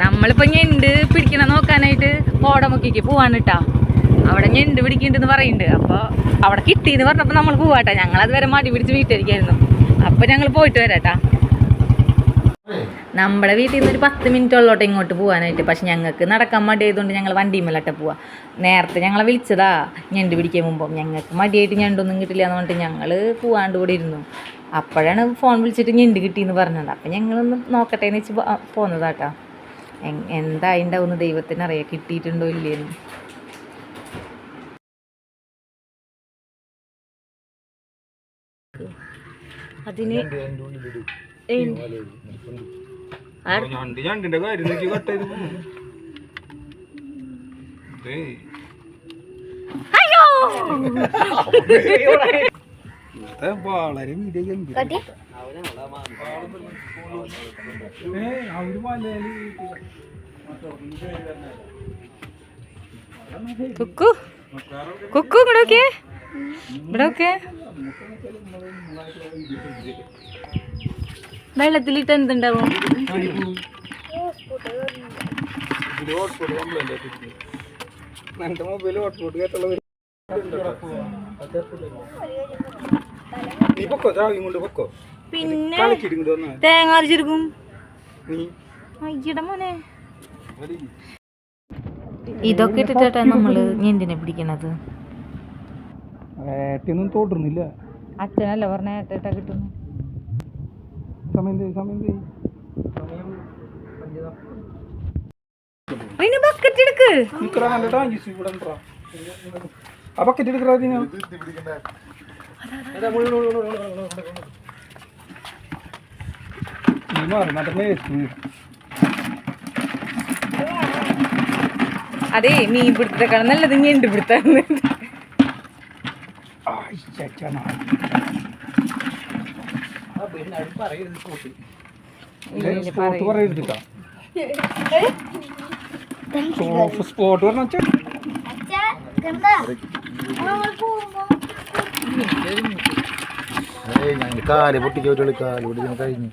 നമ്മളിപ്പോ ഞണ്ട് പിടിക്കണ നോക്കാനായിട്ട് കോടമുക്കിക്ക് പോവാണ് കേട്ടാ. അവിടെ ഞണ്ട് പിടിക്കണ്ടെന്ന് പറയുന്നുണ്ട്. അപ്പൊ അവിടെ കിട്ടിന്ന് പറഞ്ഞപ്പോ നമ്മൾ പോവാട്ടാ. ഞങ്ങൾ അതുവരെ മടി പിടിച്ച് വീട്ടിലിരിക്കായിരുന്നു. അപ്പൊ ഞങ്ങൾ പോയിട്ട് വരാട്ടാ. നമ്മുടെ വീട്ടിൽ നിന്ന് ഒരു 10 മിനിറ്റുള്ളോട്ട് ഇങ്ങോട്ട് പോകാനായിട്ട്. പക്ഷെ ഞങ്ങൾക്ക് നടക്കാൻ മടി ആയതുകൊണ്ട് ഞങ്ങൾ വണ്ടിമേലട്ടെ പോവാ. നേരത്തെ ഞങ്ങളെ വിളിച്ചതാ ഞണ്ട് പിടിക്കാൻ മുമ്പ്. ഞങ്ങൾക്ക് മടിയായിട്ട് ഞണ്ടൊന്നും കിട്ടില്ല എന്ന് പറഞ്ഞിട്ട് ഞങ്ങൾ പോവാണ്ട് കൂടി ഇരുന്നു. അപ്പോഴാണ് ഫോൺ വിളിച്ചിട്ട് ഞണ്ട് കിട്ടിയെന്ന് പറഞ്ഞത്. അപ്പം ഞങ്ങളൊന്ന് നോക്കട്ടെ എന്ന് വെച്ച് പോന്നതാട്ടാ. എന്തായിണ്ടാവുന്ന ദൈവത്തിനറിയാം കിട്ടിയിട്ടുണ്ടോ ഇല്ലേന്ന്. അതിന് ഞണ്ടിന്റെ കാര്യം അയ്യോ വളരെ കുക്കു കുക്കു ഇവിടൊക്കെ ഇവിടൊക്കെ വെള്ളത്തിലിട്ട് എന്തുണ്ടാവും? പിന്നെ തേങ്ങ അരച്ചെടുക്കും. മോനെ ഇതൊക്കെ ഇട്ടിട്ടാ നമ്മള് ഞണ്ടിനെ പിടിക്കണത്. തോട്ടുന്നില്ല. അച്ഛനല്ല പറഞ്ഞ ഏട്ടാ കിട്ടുന്നു. ബക്കറ്റ് എടുക്ക്. അതെ മീൻ പിടുത്തക്കാണ് നല്ലത് ഞണ്ട് പിടുത്താണ്. സ്പോട്ട് പറഞ്ഞ കാല് പൊട്ടിക്കോട്ടുള്ളൂ. കാല് പൊട്ടിക്കാൻ കഴിഞ്ഞു.